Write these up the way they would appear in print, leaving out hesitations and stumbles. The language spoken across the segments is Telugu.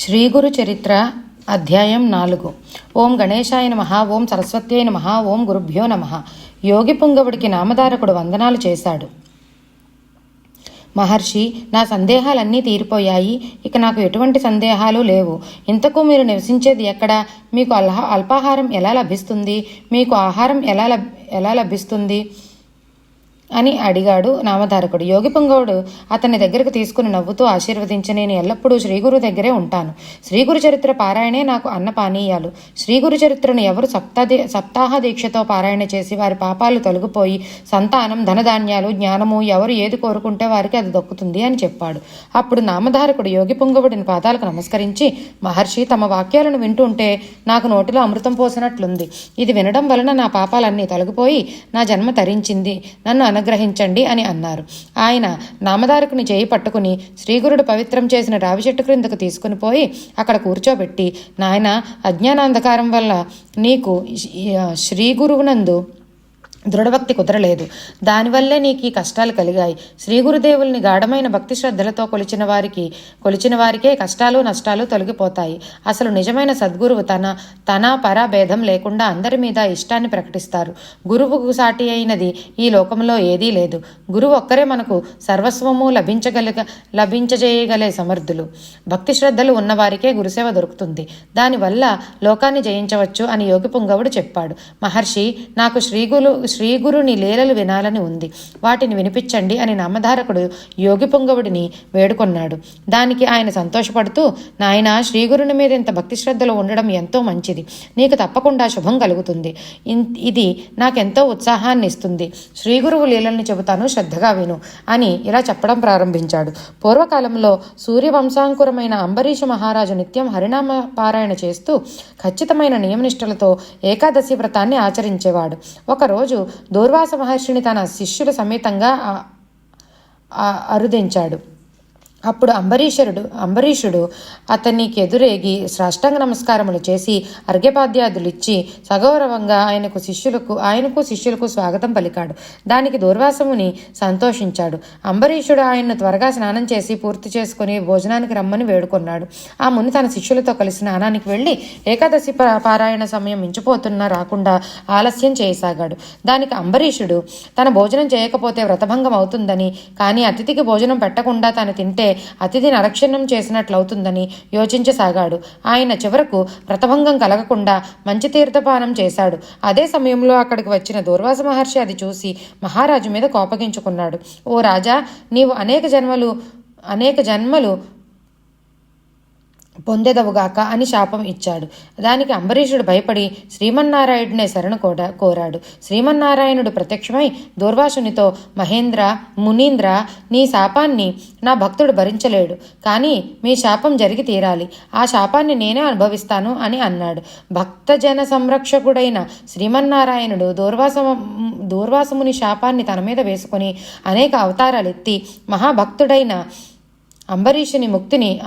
శ్రీగురు చరిత్ర అధ్యాయం 4. ఓం గణేశాయ నమః. ఓం సరస్వత్యై నమః. ఓం గురుభ్యో నమః. యోగి పుంగవుడికి నామధారకుడు వందనాలు చేశాడు. మహర్షి, నా సందేహాలన్నీ తీరిపోయాయి. ఇక నాకు ఎటువంటి సందేహాలు లేవు. ఇంతకు మీరు నివసించేది ఎక్కడ? మీకు అల్పాహారం ఎలా లభిస్తుంది? మీకు ఆహారం ఎలా లభిస్తుంది అని అడిగాడు నామధారకుడు. యోగి పుంగవుడు అతని దగ్గరకు తీసుకుని నవ్వుతూ ఆశీర్వదించి, నేను ఎల్లప్పుడూ శ్రీగురు దగ్గరే ఉంటాను. శ్రీగురు చరిత్ర పారాయణే నాకు అన్నపానీయాలు. శ్రీగురు చరిత్రను ఎవరు సప్తాహ దీక్షతో పారాయణ చేసి వారి పాపాలు తొలగిపోయి సంతానం, ధనధాన్యాలు, జ్ఞానము ఎవరు ఏది కోరుకుంటే వారికి అది దక్కుతుంది అని చెప్పాడు. అప్పుడు నామధారకుడు యోగి పుంగవుడిని పాదాలకు నమస్కరించి, మహర్షి, తమ వాక్యాలను వింటుంటే నాకు నోటిలో అమృతం పోసినట్లుంది. ఇది వినడం వలన నా పాపాలన్నీ తొలగిపోయి నా జన్మ తరించింది. నన్ను అనుగ్రహించండి అని అన్నారు. ఆయన నామధారకుని చేయి పట్టుకుని శ్రీగురుడు పవిత్రం చేసిన రావి చెట్టు క్రిందకు తీసుకుని పోయి అక్కడ కూర్చోబెట్టి, నాయన, అజ్ఞానాంధకారం వల్ల నీకు శ్రీగురువునందు దృఢభక్తి కుదరలేదు. దానివల్లే నీకు ఈ కష్టాలు కలిగాయి. శ్రీ గురుదేవుల్ని గాఢమైన భక్తి శ్రద్ధలతో కొలిచిన వారికే కష్టాలు నష్టాలు తొలగిపోతాయి. అసలు నిజమైన సద్గురువు తన పర భేదం లేకుండా అందరి మీద ఇష్టాన్ని ప్రకటిస్తారు. గురువుకు సాటి అయినది ఈ లోకంలో ఏదీ లేదు. గురువు ఒక్కరే మనకు సర్వస్వము లభించజేయగలే సమర్థులు. భక్తి శ్రద్ధలు ఉన్నవారికే గురుసేవ దొరుకుతుంది. దానివల్ల లోకాన్ని జయించవచ్చు అని యోగి పుంగవుడు చెప్పాడు. మహర్షి, నాకు శ్రీగురుని లీలలు వినాలని ఉంది. వాటిని వినిపించండి అని నామధారకుడు యోగి పుంగవుడిని వేడుకొన్నాడు. దానికి ఆయన సంతోషపడుతూ, నాయన, శ్రీగురుని మీద ఇంత భక్తి శ్రద్ధలు ఉండడం ఎంతో మంచిది. నీకు తప్పకుండా శుభం కలుగుతుంది. ఇది నాకెంతో ఉత్సాహాన్ని ఇస్తుంది. శ్రీగురువు లీలల్ని చెబుతాను, శ్రద్ధగా విను అని ఇలా చెప్పడం ప్రారంభించాడు. పూర్వకాలంలో సూర్యవంశాంకురమైన అంబరీష మహారాజు నిత్యం హరినామ పారాయణ చేస్తూ ఖచ్చితమైన నియమనిష్టలతో ఏకాదశి వ్రతాన్ని ఆచరించేవాడు. ఒకరోజు దూర్వాస మహర్షిని తన శిష్యుల సమేతంగా అరుదించాడు. అప్పుడు అంబరీషుడు అతనికి ఎదురేగి సాష్టాంగ నమస్కారములు చేసి అర్ఘ్యపాద్యాదులిచ్చి సగౌరవంగా ఆయనకు శిష్యులకు స్వాగతం పలికాడు. దానికి దూర్వాసముని సంతోషించాడు. అంబరీషుడు ఆయన్ను త్వరగా స్నానం చేసి పూర్తి చేసుకుని భోజనానికి రమ్మని వేడుకొన్నాడు. ఆ ముని తన శిష్యులతో కలిసి స్నానానికి వెళ్ళి ఏకాదశి పారాయణ సమయం మించిపోతున్నా రాకుండా ఆలస్యం చేయసాగాడు. దానికి అంబరీషుడు తన భోజనం చేయకపోతే వ్రతభంగం అవుతుందని, కానీ అతిథికి భోజనం పెట్టకుండా తను తింటే అతిథిని అలక్షణం చేసినట్లవుతుందని యోచించసాగాడు. ఆయన చివరకు వ్రతభంగం కలగకుండా మంచి తీర్థపానం చేశాడు. అదే సమయంలో అక్కడికి వచ్చిన దూర్వాస మహర్షి అది చూసి మహారాజు మీద కోపగించుకున్నాడు. ఓ రాజా, నీవు అనేక జన్మలు పొందెదవుగాక అని శాపం ఇచ్చాడు. దానికి అంబరీషుడు భయపడి శ్రీమన్నారాయణునే శరణు కోరాడు. శ్రీమన్నారాయణుడు ప్రత్యక్షమై దూర్వాసునితో, మునీంద్ర, నీ శాపాన్ని నా భక్తుడు భరించలేడు, కానీ మీ శాపం జరిగి తీరాలి. ఆ శాపాన్ని నేనే అనుభవిస్తాను అని అన్నాడు. భక్తజన సంరక్షకుడైన శ్రీమన్నారాయణుడు దూర్వాసముని శాపాన్ని తన మీద వేసుకుని అనేక అవతారాలెత్తి మహాభక్తుడైన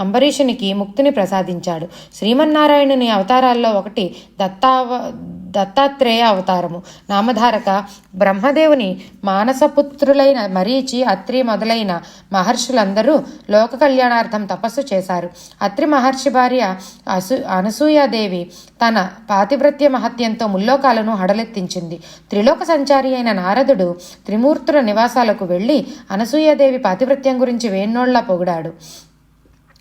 అంబరీషునికి ముక్తిని ప్రసాదించాడు. శ్రీమన్నారాయణుని అవతారాల్లో ఒకటి దత్తాత్రేయ అవతారము. నామధారక, బ్రహ్మదేవుని మానసపుత్రులైన మరీచి, అత్రి మొదలైన మహర్షులందరూ లోక కళ్యాణార్థం తపస్సు చేశారు. అత్రి మహర్షి భార్య అనసూయాదేవి తన పాతివ్రత్య మహత్యంతో ముల్లోకాలను హడలెత్తించింది. త్రిలోక సంచారి అయిన నారదుడు త్రిమూర్తుల నివాసాలకు వెళ్ళి అనసూయాదేవి పాతివ్రత్యం గురించి వేన్నోళ్లా పొగిడాడు.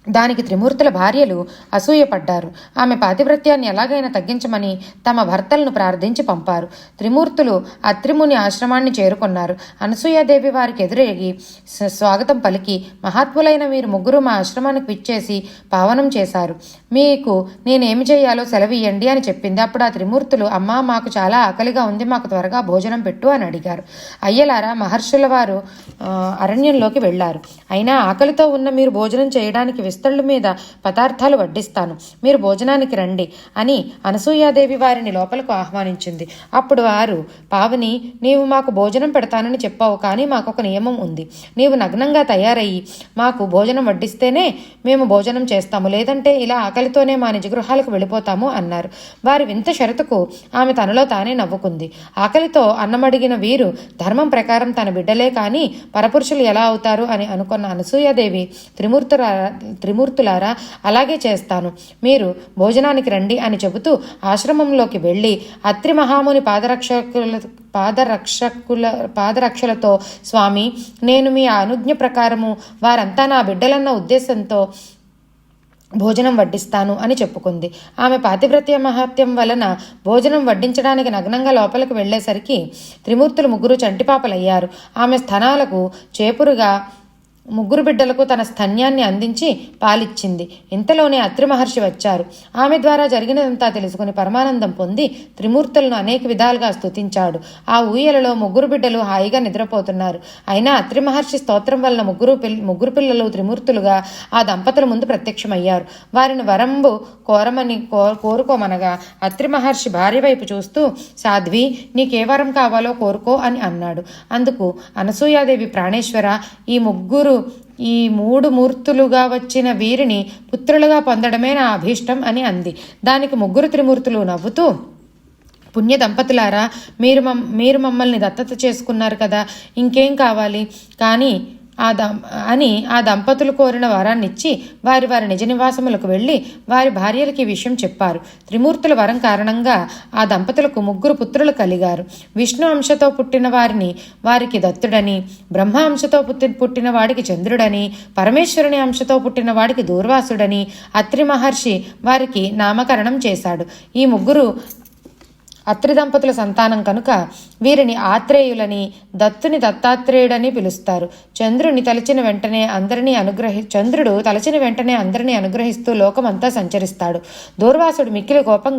దానికి త్రిమూర్తుల భార్యలు అసూయపడ్డారు. ఆమె పాతివ్రత్యాన్ని ఎలాగైనా తగ్గించమని తమ భర్తలను ప్రార్థించి పంపారు. త్రిమూర్తులు అత్రిముని ఆశ్రమాన్ని చేరుకున్నారు. అనసూయాదేవి వారికి ఎదురేగి స్వాగతం పలికి, మహాత్ములైన మీరు ముగ్గురు మా ఆశ్రమానికి విచ్చేసి పావనం చేశారు. మీకు నేనేమి చేయాలో సెలవియ్యండి అని చెప్పింది. అప్పుడు ఆ త్రిమూర్తులు, అమ్మా, మాకు చాలా ఆకలిగా ఉంది, మాకు త్వరగా భోజనం పెట్టు అని అడిగారు. అయ్యలారా, మహర్షుల వారు అరణ్యంలోకి వెళ్లారు. అయినా ఆకలితో ఉన్న మీరు భోజనం చేయడానికి విస్తళ్ళ మీద పదార్థాలు వడ్డిస్తాను, మీరు భోజనానికి రండి అని అనసూయాదేవి వారిని లోపలకు ఆహ్వానించింది. అప్పుడు వారు, పావని, నీవు మాకు భోజనం పెడతానని చెప్పావు, కానీ మాకొక నియమం ఉంది. నీవు నగ్నంగా తయారయ్యి మాకు భోజనం వడ్డిస్తేనే మేము భోజనం చేస్తాము, లేదంటే ఇలా ఆకలితోనే మా నిజ గృహాలకు వెళ్ళిపోతాము అన్నారు. వారి వింత షరతుకు ఆమె తనలో తానే నవ్వుకుంది. ఆకలితో అన్నమడిగిన వీరు ధర్మం ప్రకారం తన బిడ్డలే కానీ పరపురుషులు ఎలా అవుతారు అని అనుకున్న అనసూయాదేవి త్రిమూర్తులారా, అలాగే చేస్తాను. మీరు భోజనానికి రండి అని చెబుతూ ఆశ్రమంలోకి వెళ్ళి అత్రి మహాముని పాదరక్షలతో, స్వామి, నేను మీ అనుజ్ఞ ప్రకారము వారంతా నా బిడ్డలన్న ఉద్దేశంతో భోజనం వడ్డిస్తాను అని చెప్పుకుంది. ఆమె పాతివ్రత్య మహత్యం వలన భోజనం వడ్డించడానికి నగ్నంగా లోపలికి వెళ్లేసరికి త్రిమూర్తులు ముగ్గురు చంటిపాపలయ్యారు. ఆమె స్థనాలకు చేపురుగా ముగ్గురు బిడ్డలకు తన స్తన్యాన్ని అందించి పాలిచ్చింది. ఇంతలోనే అత్రి మహర్షి వచ్చారు. ఆమె ద్వారా జరిగినదంతా తెలుసుకుని పరమానందం పొంది త్రిమూర్తులను అనేక విధాలుగా స్తుతించాడు. ఆ ఊయలలో ముగ్గురు బిడ్డలు హాయిగా నిద్రపోతున్నారు. అయినా అత్రి మహర్షి స్తోత్రం వలన ముగ్గురు పిల్లలు త్రిమూర్తులుగా ఆ దంపతుల ముందు ప్రత్యక్షమయ్యారు. వారిని వరంబు కోరుకోమనగా అత్రి మహర్షి భార్య వైపు చూస్తూ, సాధ్వి, నీకే వరం కావాలో కోరుకో అని అన్నాడు. అందుకు అనసూయాదేవి, ప్రాణేశ్వర, ఈ మూడు మూర్తులుగా వచ్చిన వీరిని పుత్రులుగా పొందడమే నా అభీష్టం అని అంది. దానికి ముగ్గురు త్రిమూర్తులు నవ్వుతూ, పుణ్య దంపతులారా, మీరు మమ్మల్ని దత్తత చేసుకున్నారు కదా, ఇంకేం కావాలి కానీ ఆ దంపతులు కోరిన వరాన్నిచ్చి వారి నిజ నివాసములకు వెళ్ళి వారి భార్యలకి ఈ విషయం చెప్పారు. త్రిమూర్తుల వరం కారణంగా ఆ దంపతులకు ముగ్గురు పుత్రులు కలిగారు. విష్ణు అంశతో పుట్టిన వారికి దత్తుడని, బ్రహ్మ అంశతో పుట్టిన వాడికి చంద్రుడని, పరమేశ్వరుని అంశతో పుట్టిన వాడికి దూర్వాసుడని అత్రి మహర్షి వారికి నామకరణం చేశాడు. ఈ ముగ్గురు అత్రి దంపతుల సంతానం కనుక వీరిని ఆత్రేయులని, దత్తుని దత్తాత్రేయుడని పిలుస్తారు. చంద్రుడు తలచిన వెంటనే అందరినీ అనుగ్రహిస్తూ లోకమంతా సంచరిస్తాడు. దూర్వాసుడు మిక్కిలి కోపం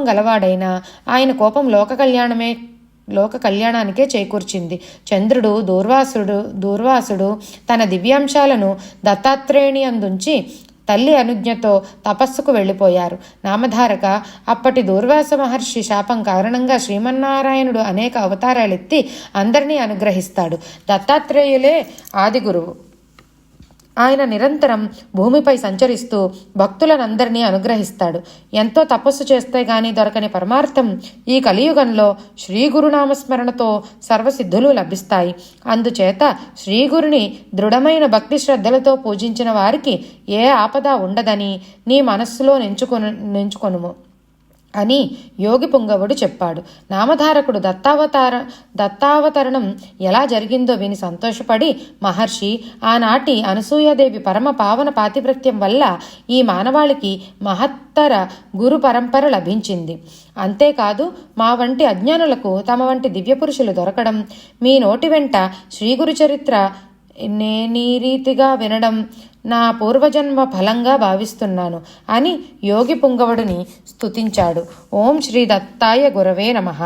గలవాడైనా ఆయన కోపం లోక కళ్యాణానికే చేకూర్చింది. చంద్రుడు దూర్వాసుడు తన దివ్యాంశాలను దత్తాత్రేయుని అందుంచి తల్లి అనుజ్ఞతో తపస్సుకు వెళ్ళిపోయారు. నామధారక, అప్పటి దూర్వాస మహర్షి శాపం కారణంగా శ్రీమన్నారాయణుడు అనేక అవతారాలెత్తి అందరినీ అనుగ్రహిస్తాడు. దత్తాత్రేయులే ఆది గురువు. ఆయన నిరంతరం భూమిపై సంచరిస్తూ భక్తులనందరినీ అనుగ్రహిస్తాడు. ఎంతో తపస్సు చేస్తే గాని దొరకని పరమార్థం ఈ కలియుగంలో శ్రీ గురునామస్మరణతో సర్వసిద్ధులు లభిస్తాయి. అందుచేత శ్రీగురుని దృఢమైన భక్తి శ్రద్ధలతో పూజించిన వారికి ఏ ఆపద ఉండదని నీ మనస్సులో నెంచుకొనుము అని యోగి పుంగవుడు చెప్పాడు. నామధారకుడు దత్తావతరణం ఎలా జరిగిందో విని సంతోషపడి, మహర్షి, ఆనాటి అనసూయాదేవి పరమ పావన పాతివ్రత్యం వల్ల ఈ మానవాళికి మహత్తర గురు పరంపర లభించింది. అంతేకాదు, మా వంటి అజ్ఞానులకు తమ వంటి దివ్యపురుషులు దొరకడం, మీ నోటి వెంట శ్రీగురు చరిత్ర నేనీ రీతిగా వినడం నా పూర్వజన్మ ఫలంగా భావిస్తున్నాను అని యోగి పుంగవుడిని స్తుతించాడు. ఓం శ్రీ దత్తాయ గురవే నమః.